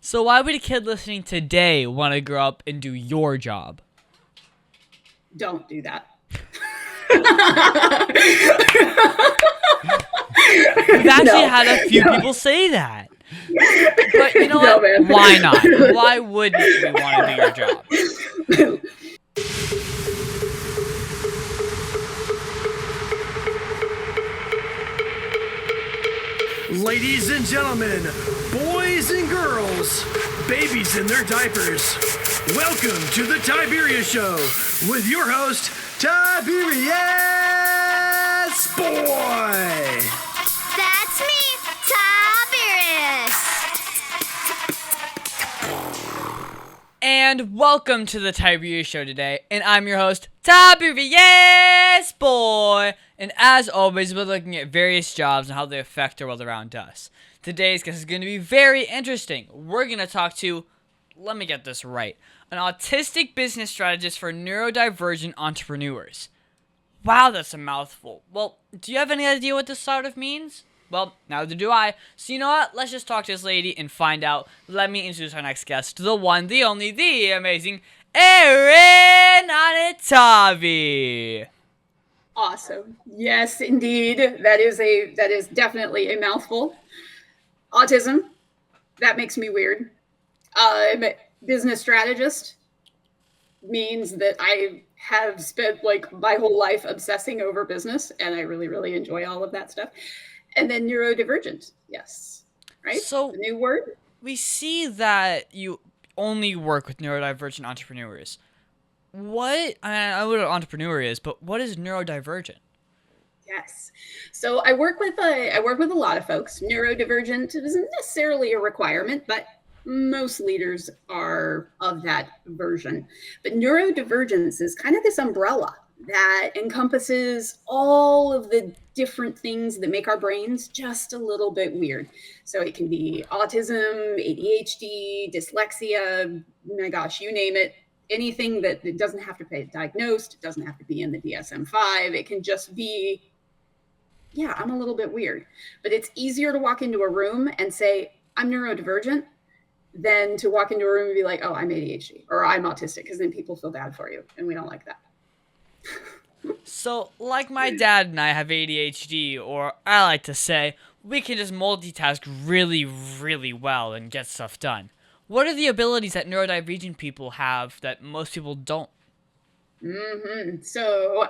So why would a kid listening today want to grow up and do your job? Don't do that. We've actually had a few people say that. But you know what? Man. Why not? Why wouldn't we want to do your job? Ladies and gentlemen, boys and girls, babies in their diapers, welcome to the Tiberius Show with your host, Tiberius Boy. That's me, Tiberius. And welcome to the Tiberius Show today, and I'm your host, Tiberius Boy. And as always, we're looking at various jobs and how they affect the world around us. Today's guest is going to be very interesting. We're going to talk to, let me get this right, an autistic business strategist for neurodivergent entrepreneurs. Wow, that's a mouthful. Well, do you have any idea what this sort of means? Well, neither do I. So you know what? Let's just talk to this lady and find out. Let me introduce our next guest, the one, the only, the amazing Erin Anatavi. Awesome. Yes, indeed. That is definitely a mouthful. Autism. That makes me weird. Business strategist means that I have spent like my whole life obsessing over business, and I really, really enjoy all of that stuff. And then neurodivergent. Yes. Right? So the new word. We see that you only work with neurodivergent entrepreneurs. What, I know what an entrepreneur is, but what is neurodivergent? Yes. So I work with a lot of folks. Neurodivergent isn't necessarily a requirement, but most leaders are of that version. But neurodivergence is kind of this umbrella that encompasses all of the different things that make our brains just a little bit weird. So it can be autism, ADHD, dyslexia, my gosh, you name it. Anything that it doesn't have to be diagnosed, it doesn't have to be in the DSM-5. It can just be, yeah, I'm a little bit weird. But it's easier to walk into a room and say, I'm neurodivergent, than to walk into a room and be like, oh, I'm ADHD or I'm autistic, because then people feel bad for you, and we don't like that. So, like my dad and I have ADHD, or I like to say, we can just multitask really, really well and get stuff done. What are the abilities that neurodivergent people have that most people don't? So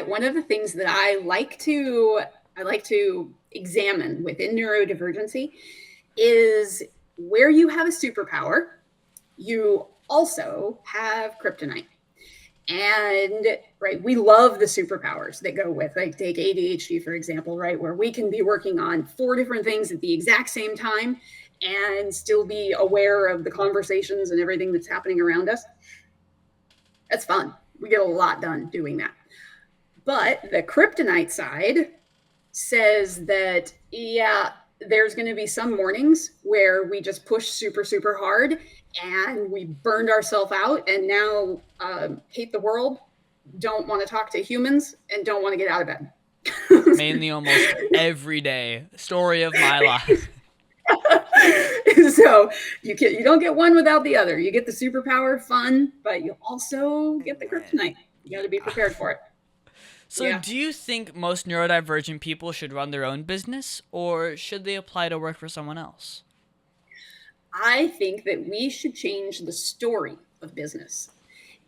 one of the things that I like to examine within neurodivergency is where you have a superpower, you also have kryptonite. And right, we love the superpowers that go with, like, take ADHD, for example, right, where we can be working on 4 different things at the exact same time and still be aware of the conversations and everything that's happening around us. That's fun. We get a lot done doing that. But the kryptonite side says that, yeah, there's going to be some mornings where we just push super, super hard and we burned ourselves out and now hate the world, don't want to talk to humans, and don't want to get out of bed. Mainly almost every day. Story of my life. So you don't get one without the other. You get the superpower, fun, but you also get the kryptonite. You got to be prepared for it. So Yeah. Do you think most neurodivergent people should run their own business, or should they apply to work for someone else? I think that we should change the story of business.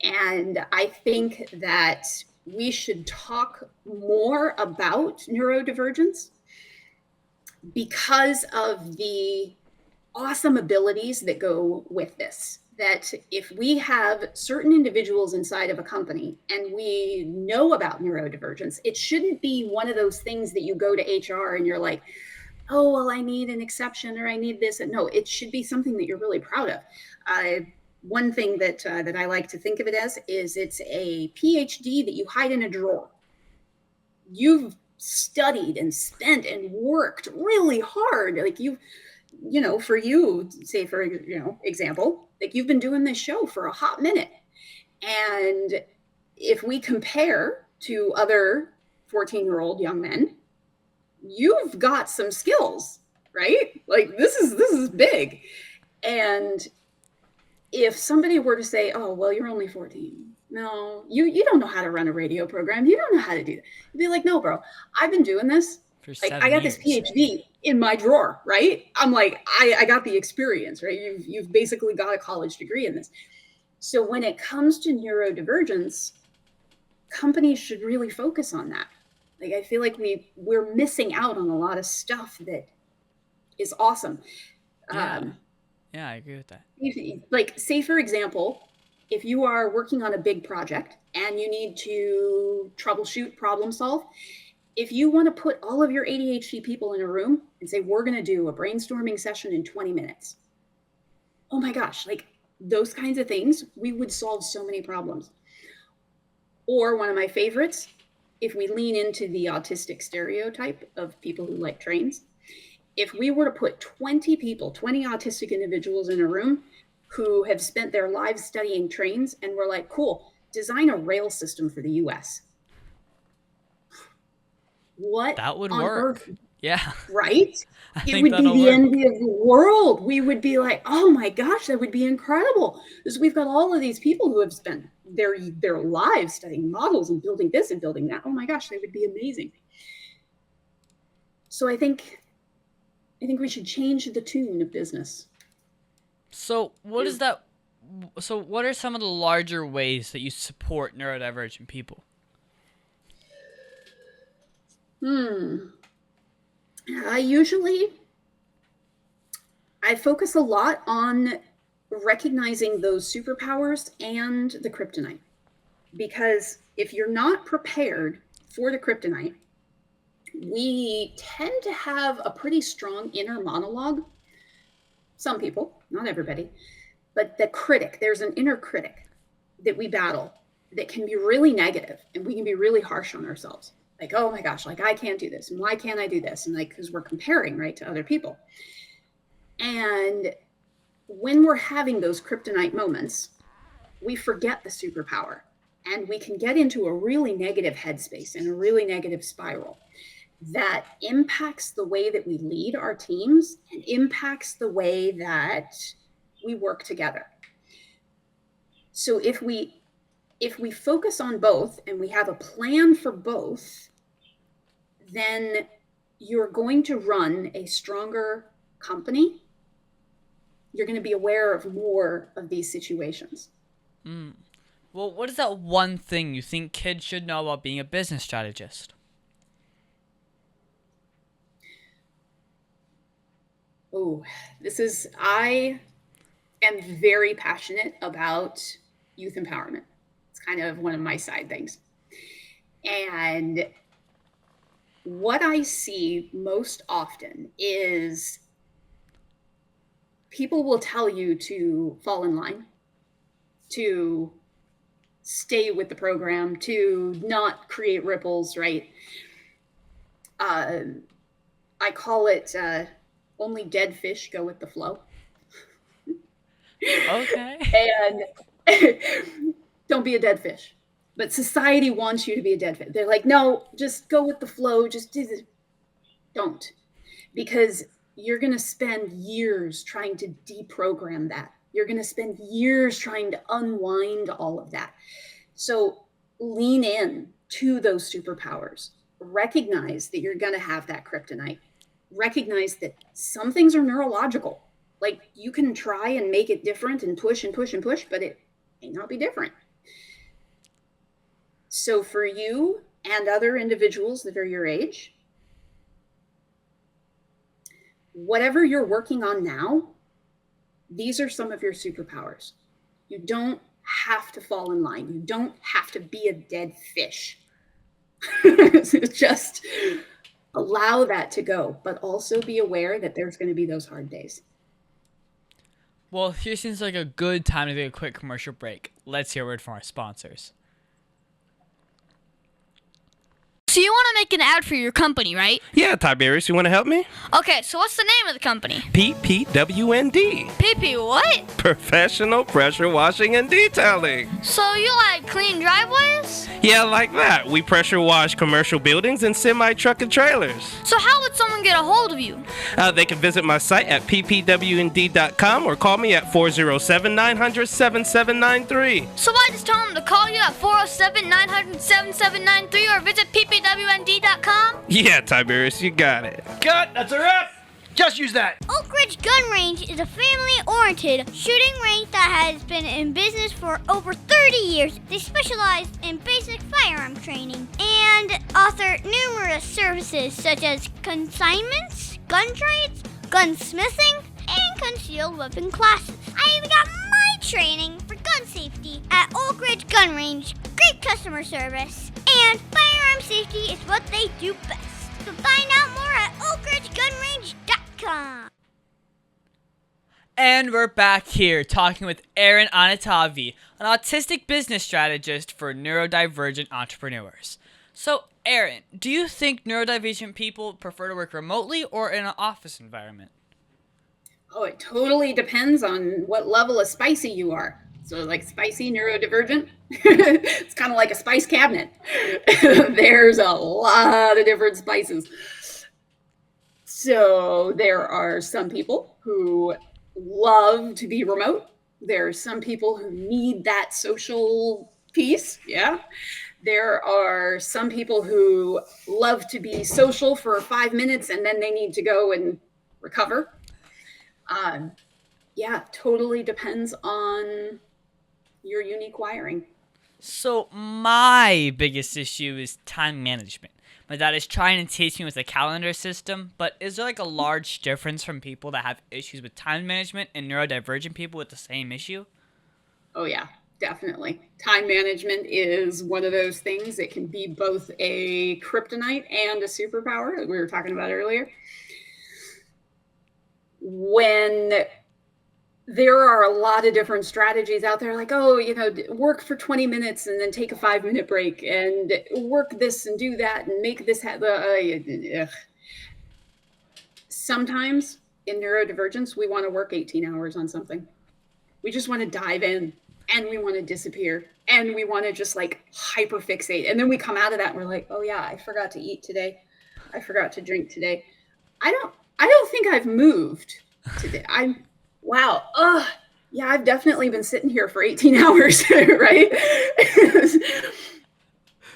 And I think that we should talk more about neurodivergence because of the awesome abilities that go with this. That if we have certain individuals inside of a company and we know about neurodivergence, it shouldn't be one of those things that you go to HR and you're like, oh, well, I need an exception or I need this. And no, it should be something that you're really proud of. One thing that I like to think of it as is it's a PhD that you hide in a drawer. You've studied and spent and worked really hard. Like for you, say for example, like you've been doing this show for a hot minute. And if we compare to other 14-year-old young men, you've got some skills, right? Like this is big. And if somebody were to say, oh, well, you're only 14. No, you don't know how to run a radio program. You don't know how to do that. You'd be like, no, bro, I've been doing this. For Like, 7 I got years. this PhD in my drawer, right? I'm like, I got the experience, right? You've basically got a college degree in this. So when it comes to neurodivergence, companies should really focus on that. Like, I feel like we're missing out on a lot of stuff that is awesome. Yeah, I agree with that. Like, say, for example, if you are working on a big project and you need to troubleshoot, problem solve, if you want to put all of your ADHD people in a room and say, we're going to do a brainstorming session in 20 minutes. Oh my gosh, like those kinds of things, we would solve so many problems. Or one of my favorites, if we lean into the autistic stereotype of people who like trains, if we were to put 20 people, 20 autistic individuals in a room who have spent their lives studying trains, and we're like, cool, design a rail system for the US. What? That would on work. Earth? Yeah. Right? It would be the envy of the world. We would be like, oh my gosh, that would be incredible. Because we've got all of these people who have spent their lives studying models and building this and building that. Oh my gosh, they would be amazing. So I think we should change the tune of business. So what is that? So what are some of the larger ways that you support neurodivergent people? I focus a lot on recognizing those superpowers and the kryptonite. Because if you're not prepared for the kryptonite, we tend to have a pretty strong inner monologue. Some people, not everybody, but the critic, there's an inner critic that we battle that can be really negative, and we can be really harsh on ourselves. Like, oh my gosh, like I can't do this. And why can't I do this? And like, because we're comparing, right, to other people. And when we're having those kryptonite moments, we forget the superpower and we can get into a really negative headspace and a really negative spiral that impacts the way that we lead our teams and impacts the way that we work together. So if we focus on both and we have a plan for both, then you're going to run a stronger company. You're going to be aware of more of these situations. Well, what is that one thing you think kids should know about being a business strategist? Oh, I am very passionate about youth empowerment. It's kind of one of my side things. And what I see most often is people will tell you to fall in line, to stay with the program, to not create ripples, right? I call it only dead fish go with the flow. Okay. And don't be a dead fish. But society wants you to be a dead fish. They're like, no, just go with the flow. Just do this. Don't. Because you're going to spend years trying to deprogram that. You're going to spend years trying to unwind all of that. So lean in to those superpowers. Recognize that you're going to have that kryptonite. Recognize that some things are neurological. Like you can try and make it different and push and push and push, but it may not be different. So for you and other individuals that are your age, whatever you're working on now, these are some of your superpowers. You don't have to fall in line. You don't have to be a dead fish. Just allow that to go, but also be aware that there's going to be those hard days. Well, here seems like a good time to take a quick commercial break. Let's hear a word from our sponsors. So you want to make an ad for your company, right? Yeah, Tiberius, you want to help me? Okay, so what's the name of the company? PPWND. PP what? Professional Pressure Washing and Detailing. So you like clean driveways? Yeah, like that. We pressure wash commercial buildings and semi-truck and trailers. So how would someone get a hold of you? They can visit my site at ppwnd.com or call me at 407-900-7793. So I just tell them to call you at 407-900-7793 or visit ppwnd.com? Yeah, Tiberius, you got it. Cut! That's a wrap! Just use that. Oak Ridge Gun Range is a family-oriented shooting range that has been in business for over 30 years. They specialize in basic firearm training and offer numerous services such as consignments, gun trades, gunsmithing, and concealed weapon classes. I even got my training for gun safety at Oak Ridge Gun Range. Great customer service, and firearm safety is what they do best. So find out more at oakridgegunrange.com. And we're back here talking with Erin Anatavi, an autistic business strategist for neurodivergent entrepreneurs. So, Erin, do you think neurodivergent people prefer to work remotely or in an office environment? Oh, it totally depends on what level of spicy you are. So like spicy neurodivergent, it's kind of like a spice cabinet. There's a lot of different spices. So there are some people who love to be remote. There are some people who need that social piece. Yeah. There are some people who love to be social for 5 minutes and then they need to go and recover. Yeah, totally depends on your unique wiring. So my biggest issue is time management. My dad is trying to teach me with a calendar system, but is there like a large difference from people that have issues with time management and neurodivergent people with the same issue? Oh yeah, definitely. Time management is one of those things. It can be both a kryptonite and a superpower that we were talking about earlier. When there are a lot of different strategies out there, like, oh, work for 20 minutes and then take a 5-minute break and work this and do that and make this sometimes in neurodivergence, we want to work 18 hours on something. We just want to dive in and we want to disappear and we want to just like hyperfixate. And then we come out of that and we're like, oh yeah, I forgot to eat today. I forgot to drink today. I don't think I've moved today. Wow. Yeah, I've definitely been sitting here for 18 hours, right?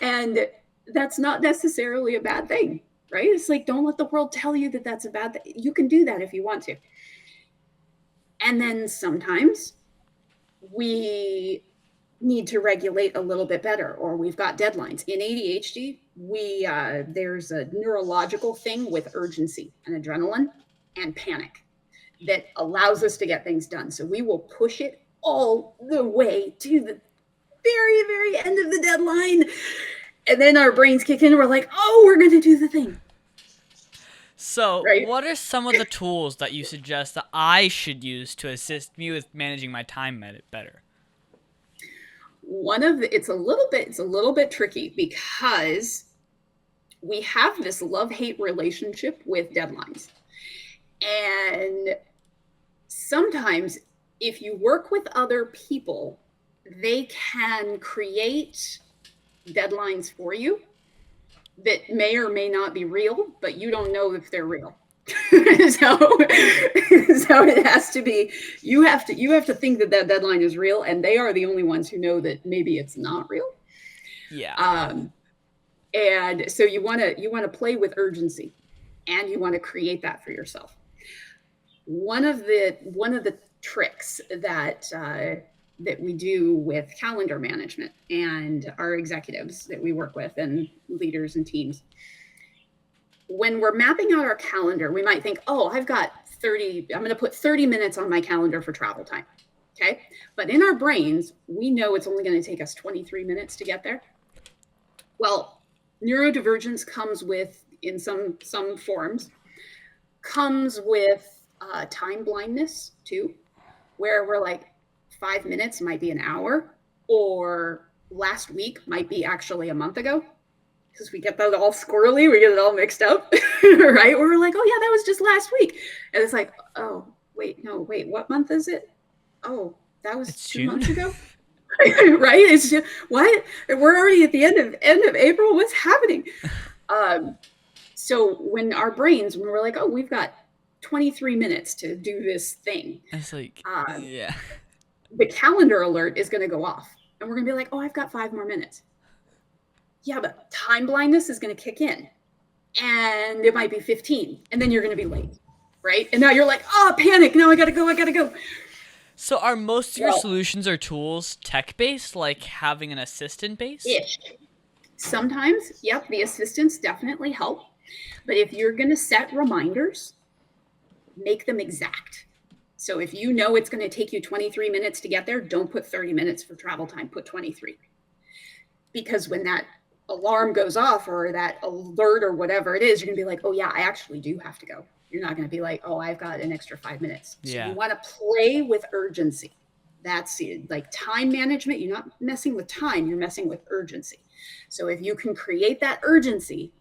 And that's not necessarily a bad thing, right? It's like, don't let the world tell you that that's a bad thing. You can do that if you want to. And then sometimes we need to regulate a little bit better, or we've got deadlines. In ADHD, there's a neurological thing with urgency and adrenaline and panic that allows us to get things done. So we will push it all the way to the very, very end of the deadline. And then our brains kick in and we're like, oh, we're going to do the thing. So Right. What are some of the tools that you suggest that I should use to assist me with managing my time better? It's a little bit tricky because we have this love-hate relationship with deadlines. And sometimes if you work with other people, they can create deadlines for you that may or may not be real, but you don't know if they're real. So it has to be, you have to think that deadline is real, and they are the only ones who know that maybe it's not real. Yeah. And so you want to play with urgency, and you want to create that for yourself. One of the tricks that we do with calendar management and our executives that we work with and leaders and teams, when we're mapping out our calendar, we might think, oh, I'm going to put 30 minutes on my calendar for travel time. Okay. But in our brains, we know it's only going to take us 23 minutes to get there. Well, neurodivergence comes with, in some forms, comes with time blindness too, where we're like 5 minutes might be an hour, or last week might be actually a month ago. because we get that all squirrely, we get it all mixed up, right? We're like, oh yeah, that was just last week. And it's like, oh, wait, what month is it? Oh, that was It's 2 June? months ago. Right? It's just, what? We're already at the end of April. What's happening? So when our brains, when we're like, oh, we've got 23 minutes to do this thing, It's like, yeah. the calendar alert is going to go off. And we're going to be like, oh, I've got 5 more minutes. Yeah, but time blindness is going to kick in. And it might be 15. And then you're going to be late. Right? And now you're like, oh, panic. Now I got to go. So are most of your solutions or tools tech-based, like having an assistant base? Ish. Sometimes, yep, the assistants definitely help. But if you're going to set reminders, make them exact. So if you know it's going to take you 23 minutes to get there, don't put 30 minutes for travel time, put 23. Because when that alarm goes off or that alert or whatever it is, you're going to be like, oh yeah, I actually do have to go. You're not going to be like, oh, I've got an extra 5 minutes. So you want to play with urgency. That's it. Like time management. You're not messing with time. You're messing with urgency. So if you can create that urgency,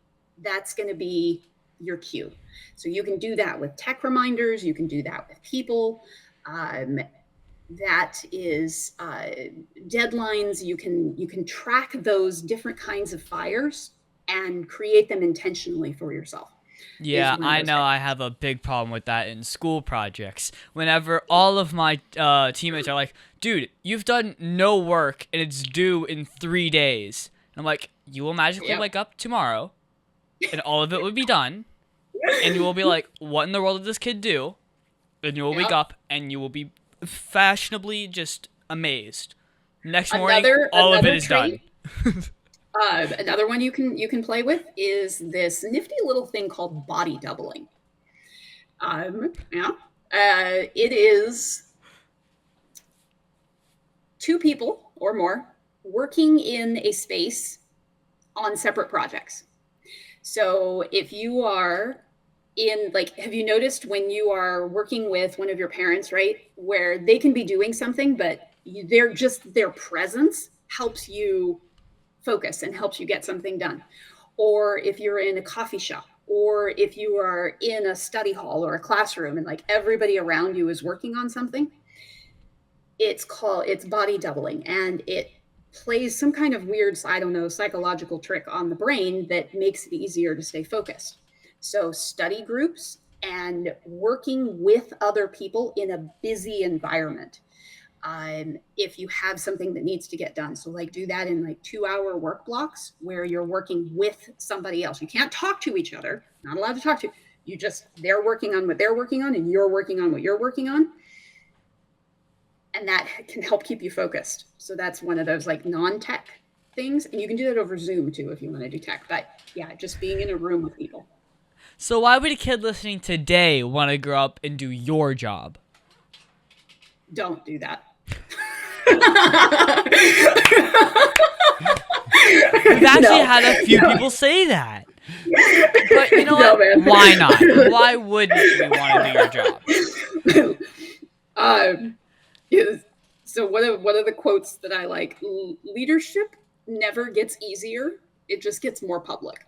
that's going to be your cue. So you can do that with tech reminders. You can do that with people. That is deadlines. You can track those different kinds of fires and create them intentionally for yourself. Yeah, I know I have a big problem with that in school projects. Whenever all of my teammates are like, dude, you've done no work and it's due in 3 days. And I'm like, you will magically wake up tomorrow and all of it will be done. And you will be like, what in the world did this kid do? And you will wake up and you will be fashionably just amazed. Next morning, all of it is done. Another one you can play with is this nifty little thing called body doubling. It is 2 people or more working in a space on separate projects. So if you are in, like, have you noticed when you are working with one of your parents, right, where they can be doing something, but their presence helps you focus and helps you get something done. Or if you're in a coffee shop, or if you are in a study hall or a classroom and like everybody around you is working on something, it's body doubling, and it plays some kind of weird, I don't know, psychological trick on the brain that makes it easier to stay focused. So study groups and working with other people in a busy environment. If you have something that needs to get done. So like do that in like 2-hour work blocks where you're working with somebody else. You can't talk to each other, not allowed to talk to. They're working on what they're working on and you're working on what you're working on. And that can help keep you focused. So that's one of those like non-tech things. And you can do that over Zoom too if you want to do tech. But yeah, just being in a room with people. So why would a kid listening today want to grow up and do your job? Don't do that. We've actually had a few people say that. But you know what? Man. Why not? Why wouldn't you want to do your job? So one of the quotes that I like, leadership never gets easier. It just gets more public.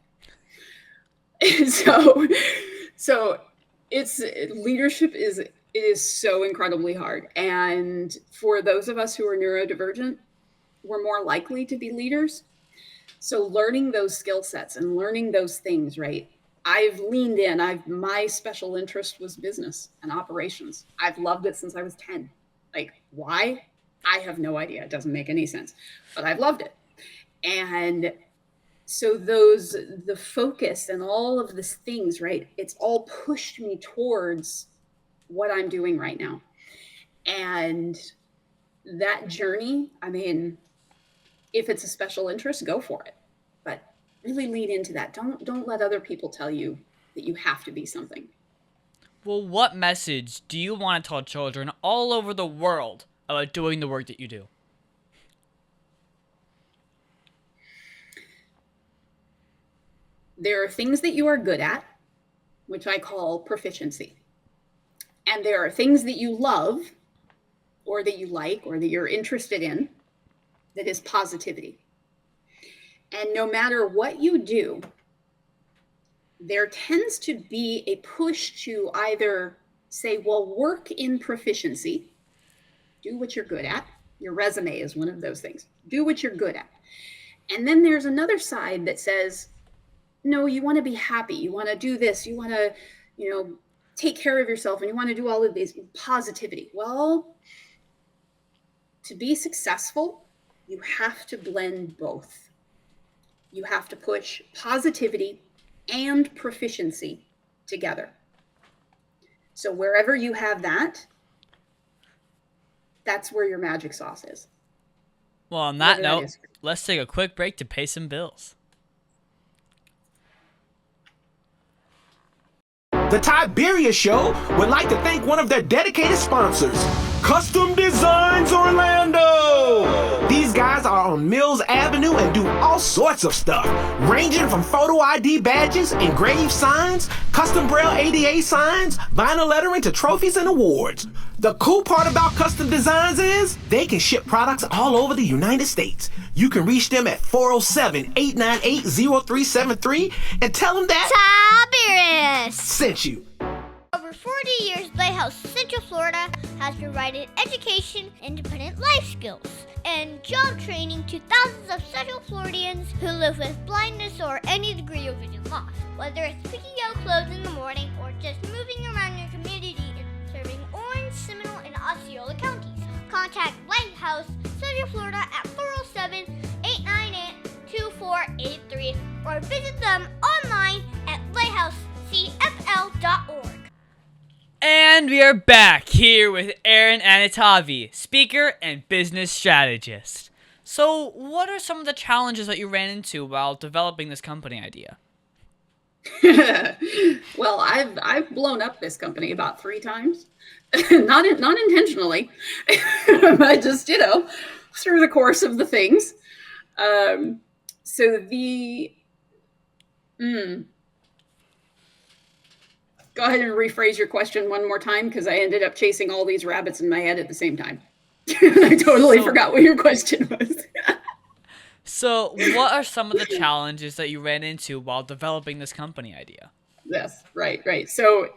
So leadership is so incredibly hard. And for those of us who are neurodivergent, we're more likely to be leaders. So learning those skill sets and learning those things, right? I've leaned in. My special interest was business and operations. I've loved it since I was 10. Like, why? I have no idea. It doesn't make any sense, but I've loved it. And so the focus and all of these things, right? It's all pushed me towards what I'm doing right now. And that journey, I mean, if it's a special interest, go for it. But really lean into that. Don't let other people tell you that you have to be something. Well, what message do you want to tell children all over the world about doing the work that you do? There are things that you are good at, which I call proficiency. And there are things that you love or that you like or that you're interested in that is positivity. And no matter what you do, there tends to be a push to either say, well, work in proficiency, do what you're good at. Your resume is one of those things. Do what you're good at. And then there's another side that says, no, you want to be happy. You want to do this. You want to, take care of yourself, and you want to do all of these positivity. Well, to be successful, you have to blend both. You have to push positivity and proficiency together. So wherever you have that, that's where your magic sauce is. Well, on that note, let's take a quick break to pay some bills. The Tiberius Show would like to thank one of their dedicated sponsors, Custom Designs Orlando. These guys are on Mills Avenue and do all sorts of stuff, ranging from photo ID badges, engraved signs, custom braille ADA signs, vinyl lettering to trophies and awards. The cool part about Custom Designs is they can ship products all over the United States. You can reach them at 407-898-0373 and tell them that Tiberius sent you. Over 40 years, Lighthouse Central Florida has provided education, independent life skills, and job training to thousands of Central Floridians who live with blindness or any degree of vision loss. Whether it's picking out clothes in the morning or just moving around your community and serving Orange, Seminole, and Osceola counties, contact Lighthouse Central Florida at 407-898-2483 or visit them online at lighthousecfl.org. And we are back here with Erin Anatavi, speaker and business strategist. So, what are some of the challenges that you ran into while developing this company idea? Well, I've blown up this company about 3 times, not intentionally, but just through the course of the things. Go ahead and rephrase your question one more time, because I ended up chasing all these rabbits in my head at the same time. I totally forgot what your question was. So, what are some of the challenges that you ran into while developing this company idea? Yes, right. So,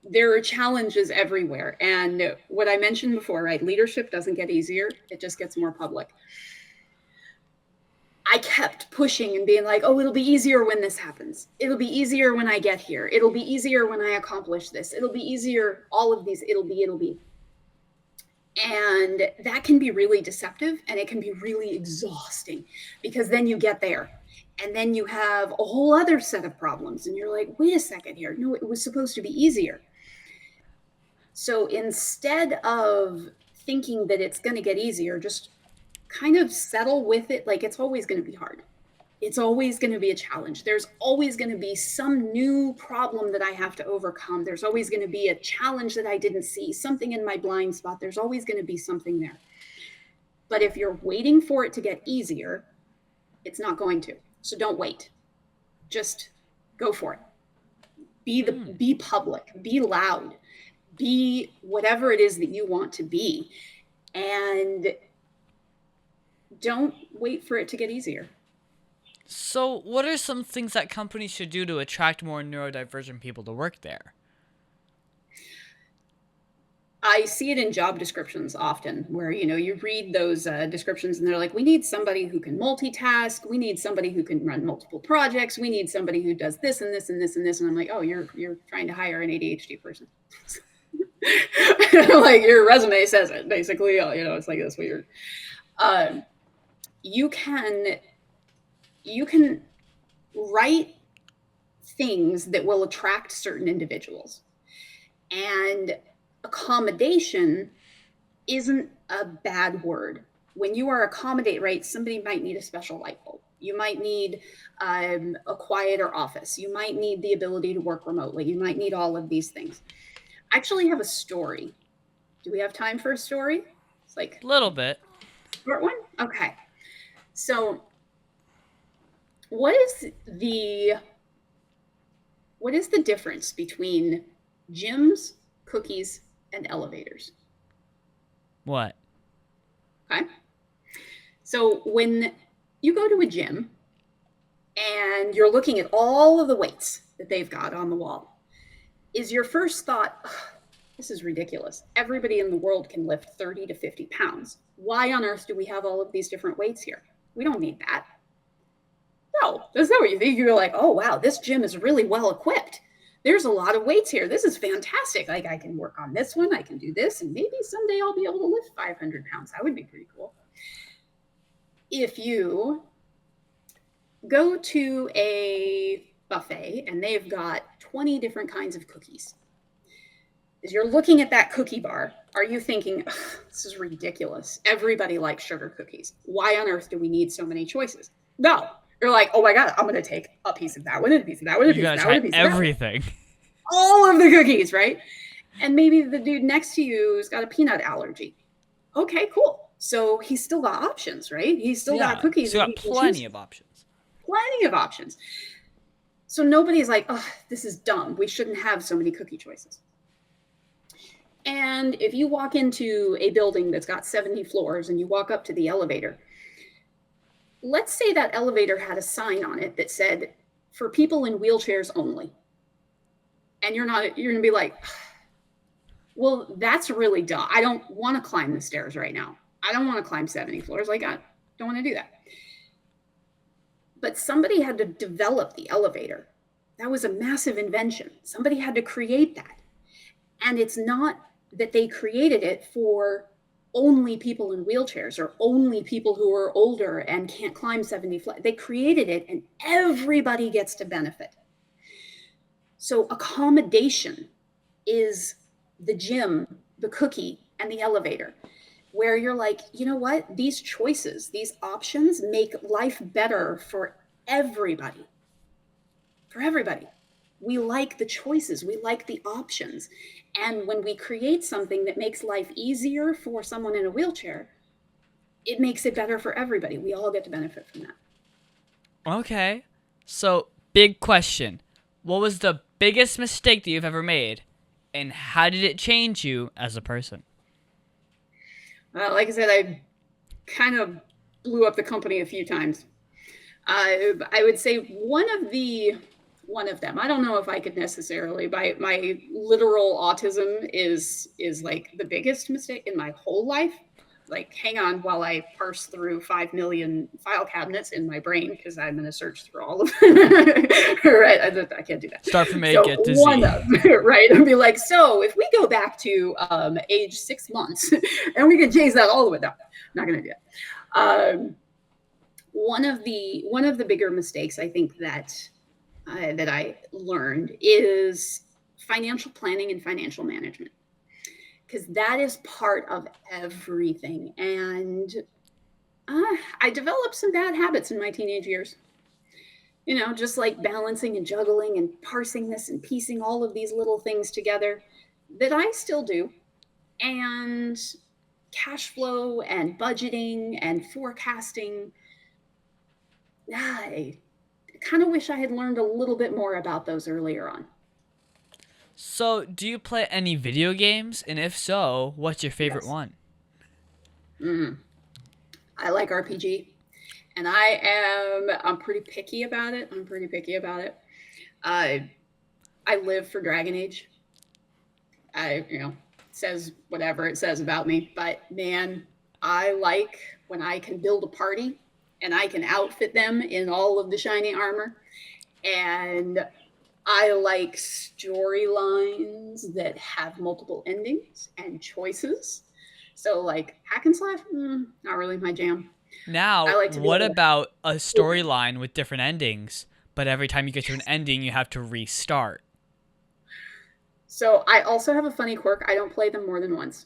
there are challenges everywhere. And what I mentioned before, right? Leadership doesn't get easier. It just gets more public. I kept pushing and being like, oh, it'll be easier when this happens. It'll be easier when I get here. It'll be easier when I accomplish this. It'll be easier. All of these, it'll be. And that can be really deceptive, and it can be really exhausting, because then you get there and then you have a whole other set of problems and you're like, wait a second here. No, it was supposed to be easier. So instead of thinking that it's going to get easier, just kind of settle with it. Like, it's always going to be hard. It's always going to be a challenge. There's always going to be some new problem that I have to overcome. There's always going to be a challenge that I didn't see, something in my blind spot. There's always going to be something there. But if you're waiting for it to get easier, it's not going to. So don't wait. Just go for it. Be public, be loud, be whatever it is that you want to be. And don't wait for it to get easier. So, what are some things that companies should do to attract more neurodivergent people to work there? I see it in job descriptions often, where, you read those descriptions and they're like, we need somebody who can multitask. We need somebody who can run multiple projects. We need somebody who does this and this and this and this. And I'm like, oh, you're trying to hire an ADHD person. Like, your resume says it, basically. It's like, that's weird. You can write things that will attract certain individuals. And accommodation isn't a bad word. When you are accommodate, right, somebody might need a special light bulb. You might need a quieter office. You might need the ability to work remotely. You might need all of these things. I actually have a story. Do we have time for a story? It's like a little bit. Short one? Okay. So what is the difference between gyms, cookies, and elevators? What? Okay. So when you go to a gym and you're looking at all of the weights that they've got on the wall. Is your first thought, this is ridiculous. Everybody in the world can lift 30 to 50 pounds. Why on earth do we have all of these different weights here? We don't need that. No, that's not what you think. You're like, oh, wow, this gym is really well equipped. There's a lot of weights here. This is fantastic. Like, I can work on this one. I can do this. And maybe someday I'll be able to lift 500 pounds. That would be pretty cool. If you go to a buffet and they've got 20 different kinds of cookies, as you're looking at that cookie bar, are you thinking, this is ridiculous. Everybody likes sugar cookies. Why on earth do we need so many choices? No. You're like, oh my God, I'm going to take a piece of that one and a piece of that one and a piece of that one. You gotta try everything. All of the cookies, right? And maybe the dude next to you has got a peanut allergy. Okay, cool. So he's still got options, right? He's still got cookies. He's got plenty of options. Plenty of options. So nobody's like, oh, this is dumb. We shouldn't have so many cookie choices. And if you walk into a building that's got 70 floors and you walk up to the elevator, let's say that elevator had a sign on it that said, for people in wheelchairs only. And you're going to be like, well, that's really dumb. I don't want to climb the stairs right now. I don't want to climb 70 floors. Like, I don't want to do that. But somebody had to develop the elevator. That was a massive invention. Somebody had to create that. And it's not that they created it for only people in wheelchairs or only people who are older and can't climb 70 floors. They created it and everybody gets to benefit. So accommodation is the gym, the cookie, and the elevator, where you're like, you know what? These choices, these options make life better for everybody. For everybody. We like the choices. We like the options. And when we create something that makes life easier for someone in a wheelchair, it makes it better for everybody. We all get to benefit from that. Okay. So, big question. What was the biggest mistake that you've ever made? And how did it change you as a person? Like I said, I kind of blew up the company a few times. I would say one of them, I don't know if I could necessarily, my literal autism is like the biggest mistake in my whole life. Like, hang on while I parse through 5 million file cabinets in my brain, because I'm going to search through all of them. Right? I can't do that. Start from A, get to Z. One of them, right? And be like, so if we go back to age 6 months and we can change that all the way down, I'm not going to do that. One of the bigger mistakes I think that I learned is financial planning and financial management, because that is part of everything. And I developed some bad habits in my teenage years, just like balancing and juggling and parsing this and piecing all of these little things together that I still do. And cash flow and budgeting and forecasting, I kind of wish I had learned a little bit more about those earlier on. So, do you play any video games? And if so, what's your favorite one? I like RPG. And I'm pretty picky about it. I live for Dragon Age. It says whatever it says about me. But man, I like when I can build a party and I can outfit them in all of the shiny armor. And I like storylines that have multiple endings and choices. So like hack and slash, not really my jam. Now, what about a storyline with different endings, but every time you get to an ending, you have to restart? So I also have a funny quirk. I don't play them more than once.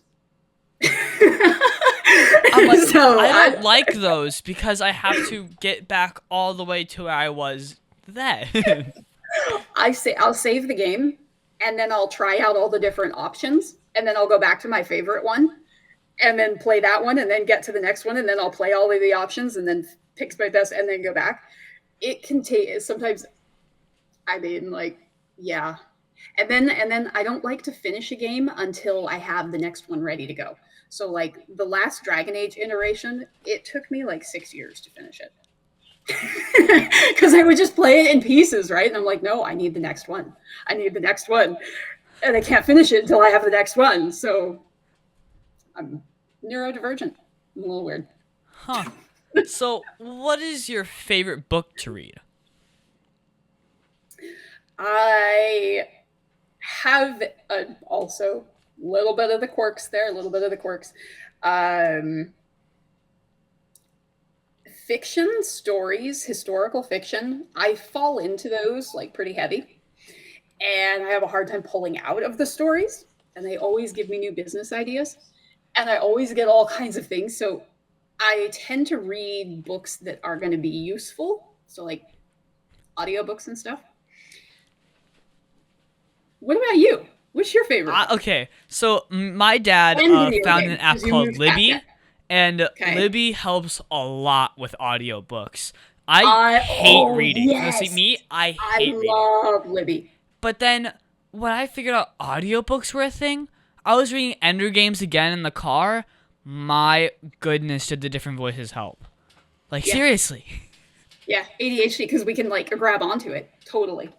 I don't like those because I have to get back all the way to where I was then. I'll save the game, and then I'll try out all the different options, and then I'll go back to my favorite one, and then play that one, and then get to the next one, and then I'll play all of the options, and then pick my best, and then go back. It can take sometimes. Yeah. And then I don't like to finish a game until I have the next one ready to go. So like the last Dragon Age iteration, it took me like 6 years to finish it. Because I would just play it in pieces, right? And I'm like, no, I need the next one. I need the next one. And I can't finish it until I have the next one. So I'm neurodivergent. I'm a little weird. Huh. So, what is your favorite book to read? I have also a little bit of the quirks there, a little bit of the quirks. Fiction stories, historical fiction, I fall into those like pretty heavy. And I have a hard time pulling out of the stories. And they always give me new business ideas. And I always get all kinds of things. So I tend to read books that are going to be useful. So like audiobooks and stuff. What about you? What's your favorite? Okay, so my dad found an app called Libby. And Libby helps a lot with audiobooks. I hate reading. Yes. See, me, I hate reading. I love Libby. But then when I figured out audiobooks were a thing, I was reading Ender Games again in the car. My goodness, did the different voices help. Like, seriously. Yeah, ADHD, because we can, like, grab onto it. Totally.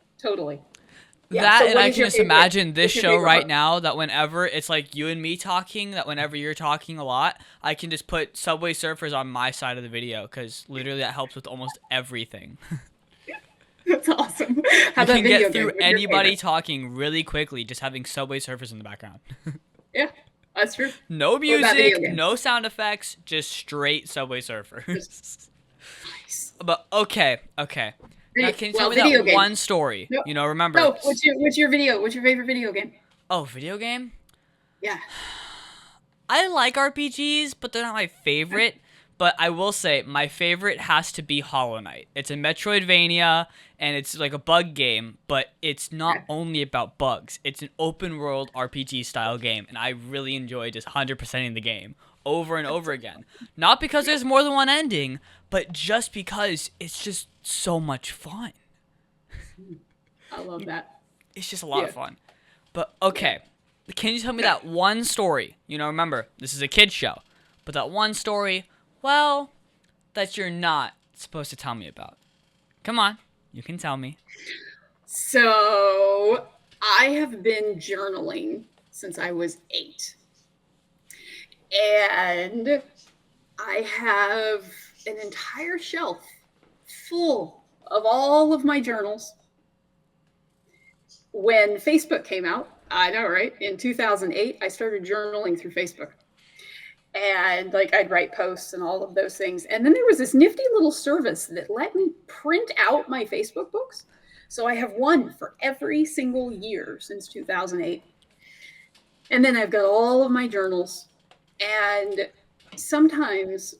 Yeah, that, so and I can just imagine this show right book? now, that whenever it's like you and me talking, that whenever you're talking a lot, I can just put Subway Surfers on my side of the video, because literally that helps with almost everything. That's awesome. You can get through anybody talking really quickly just having Subway Surfers in the background. Yeah, that's true. No music, no sound effects, just straight Subway Surfers. Nice. But okay. Now, can you tell me that one story? No. You know, remember. No, what's your video? What's your favorite video game? Oh, video game? Yeah. I like RPGs, but they're not my favorite. But I will say my favorite has to be Hollow Knight. It's a Metroidvania, and it's like a bug game, but it's not only about bugs. It's an open world RPG style game, and I really enjoy just 100%ing the game over and over again. Not because there's more than one ending, but just because it's just so much fun. I love that. It's just a lot of fun. But okay, can you tell me that one story? You know, remember, this is a kid's show, but that one story, well, that you're not supposed to tell me about. Come on, you can tell me. So I have been journaling since I was 8. And I have an entire shelf full of all of my journals. When Facebook came out, I know, right? In 2008, I started journaling through Facebook. And like I'd write posts and all of those things. And then there was this nifty little service that let me print out my Facebook books. So I have one for every single year since 2008. And then I've got all of my journals. And sometimes,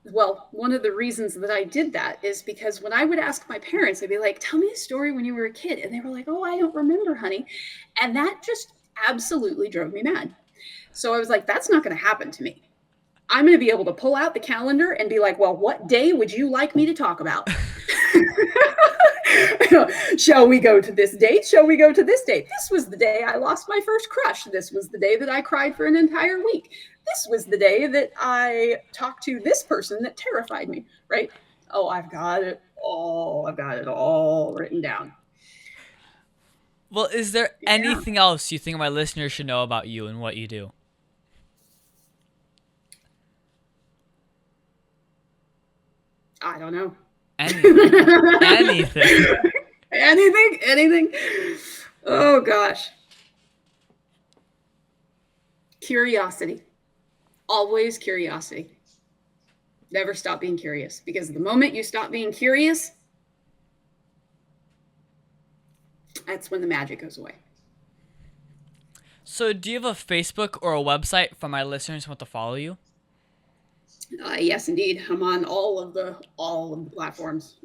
well, one of the reasons that I did that is because when I would ask my parents, I'd be like, tell me a story when you were a kid. And they were like, oh, I don't remember, honey. And that just absolutely drove me mad. So I was like, that's not going to happen to me. I'm going to be able to pull out the calendar and be like, well, what day would you like me to talk about? Shall we go to this date? Shall we go to this date? This was the day I lost my first crush. This was the day that I cried for an entire week. This was the day that I talked to this person that terrified me, right? Oh, I've got it all written down. Well, is there anything else you think my listeners should know about you and what you do? I don't know. Anything. Oh gosh. Curiosity. Always curiosity. Never stop being curious, because the moment you stop being curious, that's when the magic goes away. So do you have a Facebook or a website for my listeners who want to follow you? Yes, indeed. I'm on all of the platforms.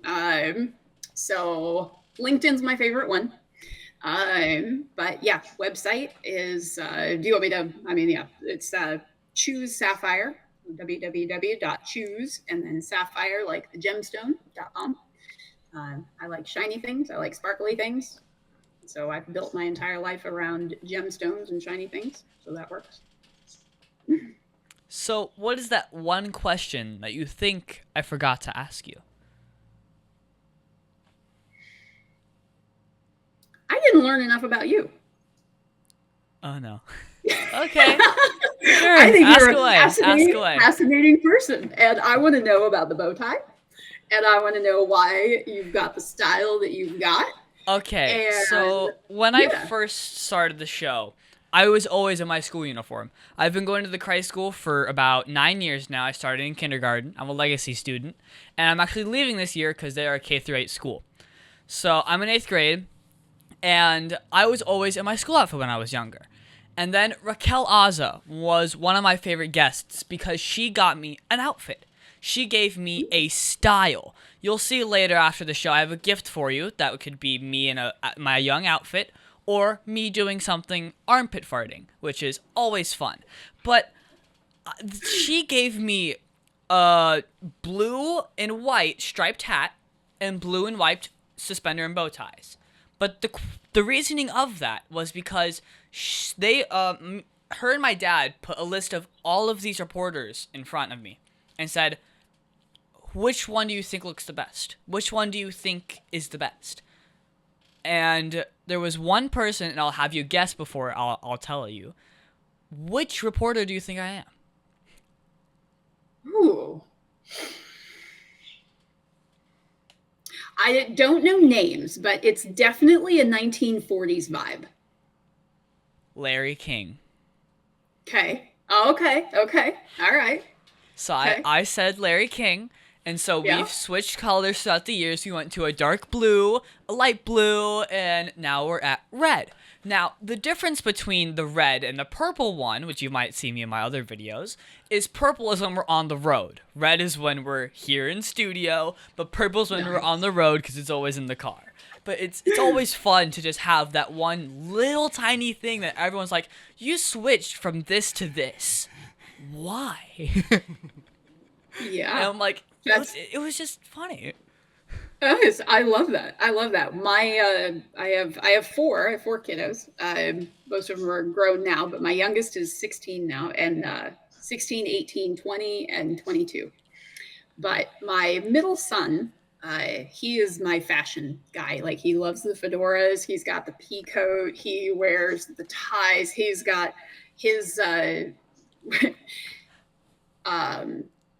So LinkedIn's my favorite one. But yeah, website is, do you want me to, it's Choose Sapphire, www.choose, and then Sapphire, like the gemstone.com. I like shiny things. I like sparkly things. So I've built my entire life around gemstones and shiny things. So that works. So what is that one question that you think I forgot to ask you? didn't learn enough about you. Oh no. Okay. Sure. I think Ask you're away. a Ask away. fascinating person, and I want to know about the bow tie, and I want to know why you've got the style that you've got. Okay, And, so when I yeah. first started the show, I was always in my school uniform. I've been going to the Christ School for about 9 years now. I started in kindergarten. I'm a legacy student, and I'm actually leaving this year because they are a K-8 school. So I'm in 8th grade, and I was always in my school outfit when I was younger. And then Raquel Aza was one of my favorite guests because she got me an outfit. She gave me a style. You'll see later after the show, I have a gift for you. That could be me in my young outfit, or me doing something armpit farting, which is always fun. But she gave me a blue and white striped hat and blue and white suspender and bow ties. But the reasoning of that was because her and my dad put a list of all of these reporters in front of me and said, which one do you think looks the best? Which one do you think is the best? And there was one person, and I'll have you guess before I'll tell you. Which reporter do you think I am? Ooh. I don't know names, but it's definitely a 1940s vibe. Larry King. Okay. Oh, okay. Okay. All right. So Okay. I said Larry King, and so Yeah. we've switched colors throughout the years. We went to a dark blue, a light blue, and now we're at red. Now, the difference between the red and the purple one, which you might see me in my other videos, is purple is when we're on the road. Red is when we're here in studio, but purple is when we're on the road because it's always in the car. But it's always fun to just have that one little tiny thing that everyone's like, you switched from this to this. Why? Yeah. And I'm like, it was just funny. Yes, I love that. I love that. My I have four kiddos. Most of them are grown now, but my youngest is 16 now, and 16, 18, 20, and 22. But my middle son, he is my fashion guy. Like, he loves the fedoras. He's got the pea coat. He wears the ties. He's got his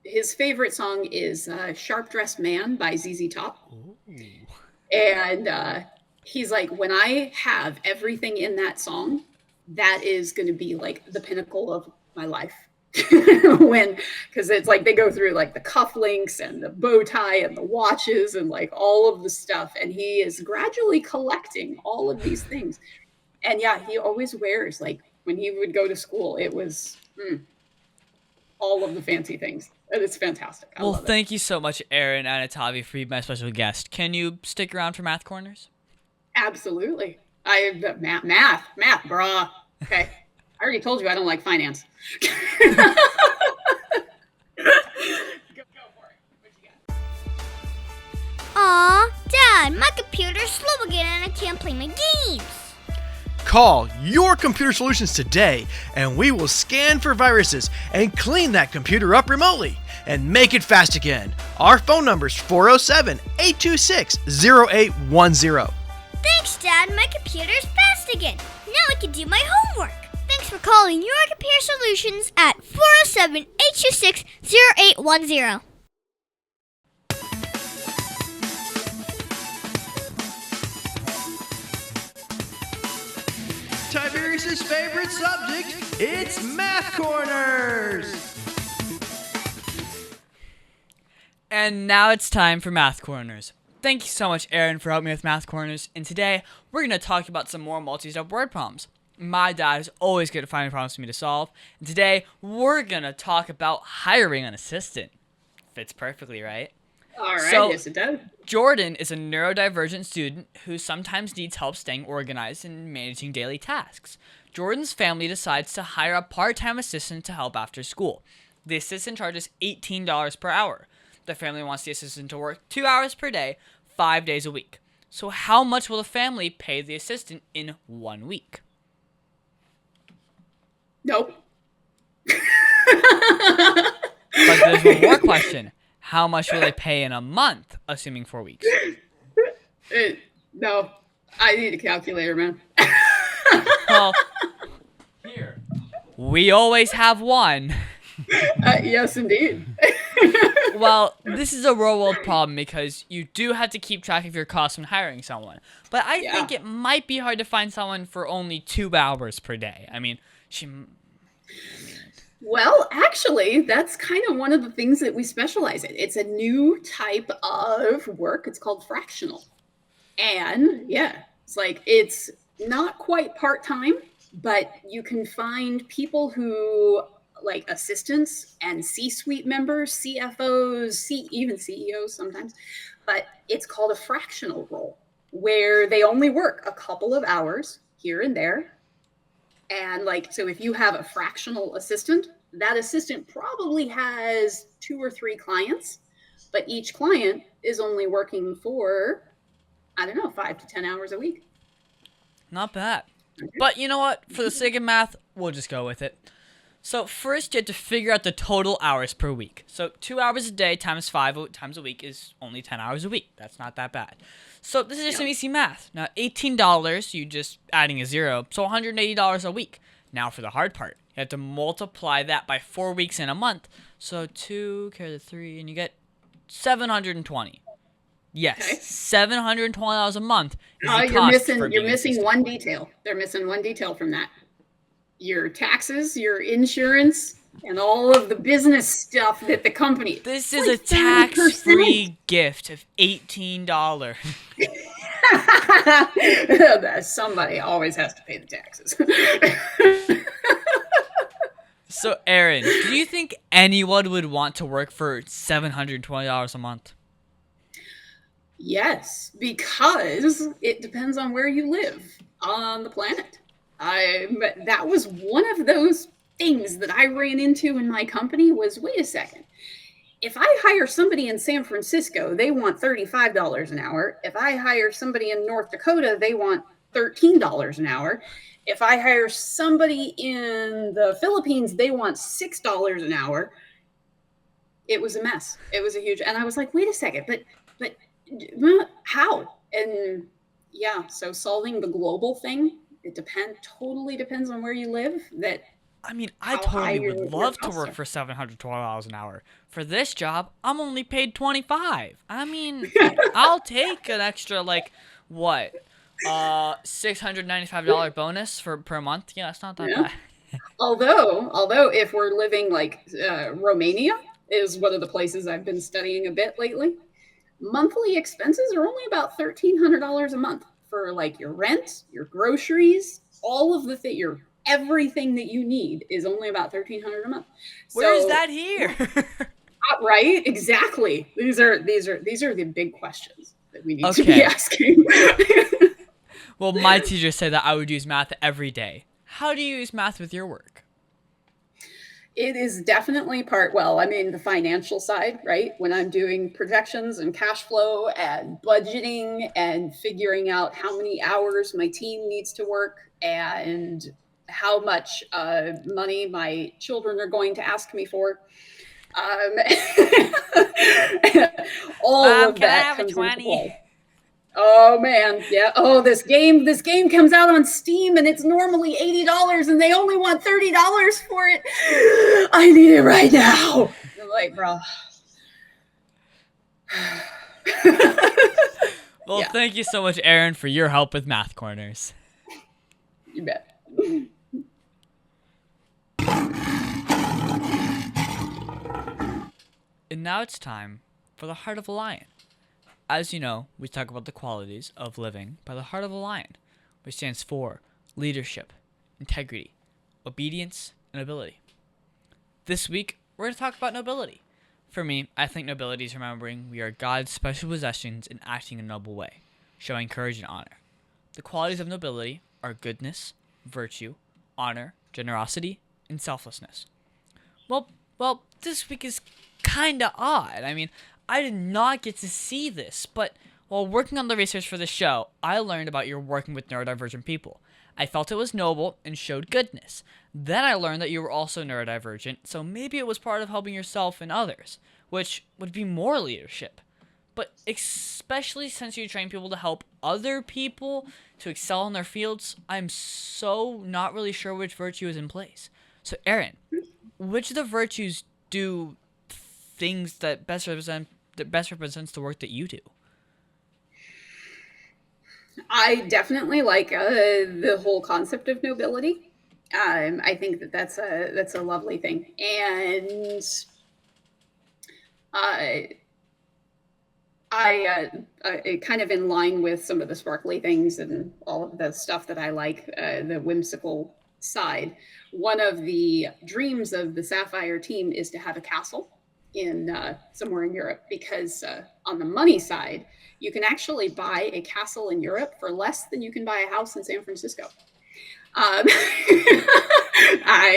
his favorite song is Sharp Dressed Man by ZZ Top. Ooh. And he's like, when I have everything in that song, that is going to be like the pinnacle of my life. Because it's like they go through like the cufflinks and the bow tie and the watches and like all of the stuff. And he is gradually collecting all of these things. And yeah, he always wears, like, when he would go to school, it was all of the fancy things. And it's fantastic. I love it. Thank you so much, Erin Anatavi, for being my special guest. Can you stick around for Math Corners? Absolutely. Math, brah. Okay. I already told you I don't like finance. Go for it. What you got? Aw, Dad, my computer's slow again and I can't play my games. Call Your Computer Solutions today, and we will scan for viruses and clean that computer up remotely and make it fast again. Our phone number is 407-826-0810. Thanks, Dad. My computer's fast again. Now I can do my homework. Thanks for calling Your Computer Solutions at 407-826-0810. Tiberius' favorite subject, it's Math Corners! And now it's time for Math Corners. Thank you so much, Erin, for helping me with Math Corners. And today, we're going to talk about some more multi-step word problems. My dad is always good at finding problems for me to solve. And today, we're going to talk about hiring an assistant. Fits perfectly, right? All right. So, yes, it does. Jordan is a neurodivergent student who sometimes needs help staying organized and managing daily tasks. Jordan's family decides to hire a part-time assistant to help after school. The assistant charges $18 per hour. The family wants the assistant to work 2 hours per day, 5 days a week. So how much will the family pay the assistant in 1 week? Nope. But there's one more question. How much will they pay in a month, assuming 4 weeks? No. I need a calculator, man. Well, here. We always have one. Yes, indeed. Well, this is a real world problem because you do have to keep track of your costs when hiring someone. But I think it might be hard to find someone for only 2 hours per day. I mean, Well, actually, that's kind of one of the things that we specialize in. It's a new type of work. It's called fractional. And it's not quite part-time, but you can find people who like assistants and C-suite members, CFOs, even CEOs sometimes, but it's called a fractional role where they only work a couple of hours here and there. And so if you have a fractional assistant, that assistant probably has 2 or 3 clients, but each client is only working for, 5 to 10 hours a week. not bad. But you know what? For the sake of math, we'll just go with it. So first, you have to figure out the total hours per week. So 2 hours a day times 5 times a week is only 10 hours a week. That's not that bad. So this is just some easy math. Now, $18, you just adding a zero, so $180 a week. Now for the hard part. You have to multiply that by 4 weeks in a month. So 2 carry the 3, and you get $720. Yes, okay. $720 a month. You're missing one detail. They're missing one detail from that. Your taxes, your insurance, and all of the business stuff that the company. This is a tax-free gift of $18. Somebody always has to pay the taxes. So, Erin, do you think anyone would want to work for $720 a month? Yes, because it depends on where you live on the planet. That was one of those things that I ran into in my company was, wait a second. If I hire somebody in San Francisco, they want $35 an hour. If I hire somebody in North Dakota, they want $13 an hour. If I hire somebody in the Philippines, they want $6 an hour. It was a mess. It was a huge, and I was like, wait a second, but how? And so solving the global thing, it totally depends on where you live. I totally would love to work for $712 an hour. For this job, I'm only paid $25. I'll take an extra $695 bonus per month. Yeah, it's not that bad. Although if we're living Romania is one of the places I've been studying a bit lately. Monthly expenses are only about $1,300 a month for your rent, your groceries, all of everything that you need is only about $1,300 a month. Where is that here? Right? Exactly. These are the big questions that we need to be asking. Well, my teacher said that I would use math every day. How do you use math with your work? It is definitely the financial side, right? When I'm doing projections and cash flow and budgeting and figuring out how many hours my team needs to work and how much money my children are going to ask me for. All of that comes into play. Oh man, yeah. Oh, this game comes out on Steam and it's normally $80 and they only want $30 for it. I need it right now. I'm like, bro. Well, thank you so much, Erin, for your help with Math Corners. You bet. And now it's time for the Heart of a Lion. As you know, we talk about the qualities of living by the heart of a lion, which stands for leadership, integrity, obedience, and ability. This week, we're going to talk about nobility. For me, I think nobility is remembering we are God's special possessions and acting in a noble way, showing courage and honor. The qualities of nobility are goodness, virtue, honor, generosity, and selflessness. Well, this week is kinda odd. I did not get to see this, but while working on the research for the show, I learned about your working with neurodivergent people. I felt it was noble and showed goodness. Then I learned that you were also neurodivergent, so maybe it was part of helping yourself and others, which would be more leadership. but especially since you train people to help other people to excel in their fields, I'm so not really sure which virtue is in place. So, Erin, which of the virtues do things that best represents the work that you do? I definitely like the whole concept of nobility. I think that's a lovely thing, and kind of in line with some of the sparkly things and all of the stuff that I like, the whimsical side. One of the dreams of the Sapphire team is to have a castle in somewhere in Europe, because on the money side, you can actually buy a castle in Europe for less than you can buy a house in San Francisco. I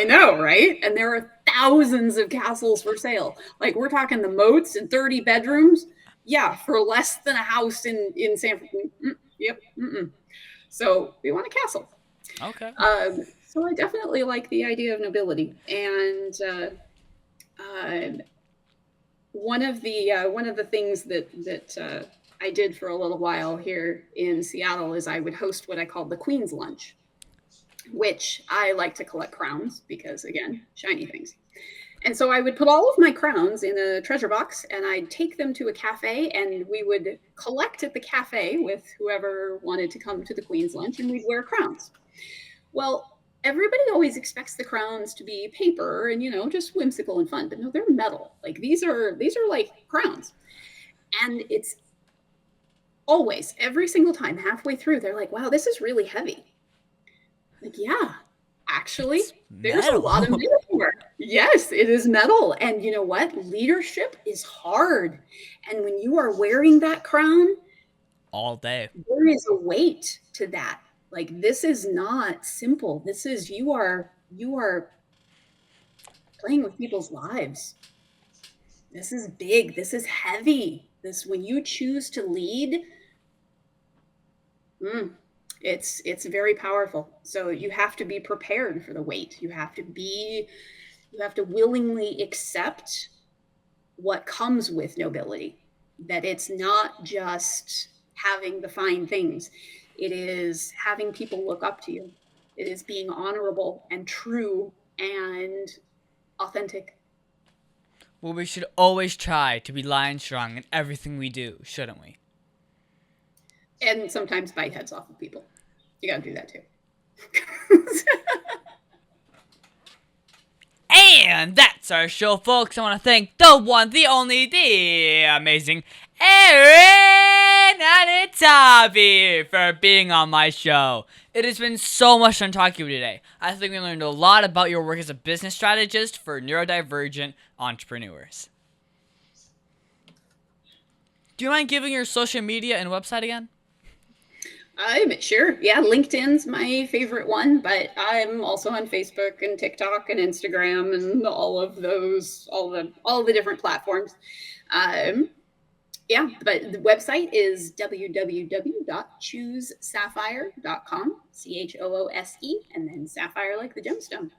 know, right? And there are thousands of castles for sale. Like, we're talking the moats and 30 bedrooms. Yeah, for less than a house in San Francisco. Yep. So we want a castle. Okay. So I definitely like the idea of nobility. And one of the things that I did for a little while here in Seattle is I would host what I called the Queen's Lunch, which I like to collect crowns because, again, shiny things. And so I would put all of my crowns in a treasure box, and I'd take them to a cafe, and we would collect at the cafe with whoever wanted to come to the Queen's Lunch, and we'd wear crowns. Well, everybody always expects the crowns to be paper and, just whimsical and fun, but no, they're metal. Like, these are like crowns. And it's always, every single time, halfway through, they're like, wow, this is really heavy. Like, yeah, actually, there's a lot of metaphor. Yes, it is metal. And you know what? Leadership is hard. And when you are wearing that crown all day, there is a weight to that. Like, this is not simple. This is, you are playing with people's lives. This is big. This is heavy. When you choose to lead, it's very powerful. So you have to be prepared for the weight. You have to willingly accept what comes with nobility, that it's not just having the fine things. It is having people look up to you. It is being honorable and true and authentic. Well, we should always try to be lion strong in everything we do, shouldn't we? And sometimes bite heads off of people. You gotta do that too. And that's our show, folks. I want to thank the one, the only, the amazing Erin Anatavi for being on my show. It has been so much fun talking to you today. I think we learned a lot about your work as a business strategist for neurodivergent entrepreneurs. Do you mind giving your social media and website again? I'm sure. Yeah, LinkedIn's my favorite one, but I'm also on Facebook and TikTok and Instagram and all of those, all the different platforms. Yeah, but the website is www.choosesapphire.com, CHOOSE, and then sapphire like the gemstone.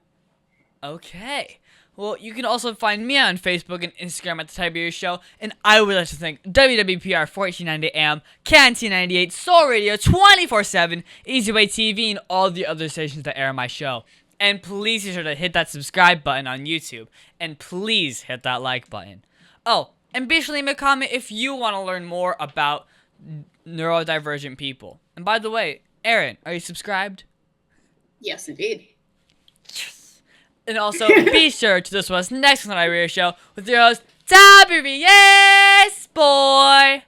Okay. Well, you can also find me on Facebook and Instagram at The Tiberius Show, and I would like to thank WWPR 1490 AM, Canteen 98, Soul Radio 24/7, Easyway TV, and all the other stations that air my show. And please be sure to hit that subscribe button on YouTube, and please hit that like button. Oh, and be sure to leave me a comment if you want to learn more about neurodivergent people. And by the way, Erin, are you subscribed? Yes, indeed. And also, be sure to listen to us next on the Tiberius Show with your host, Tiberius Boy.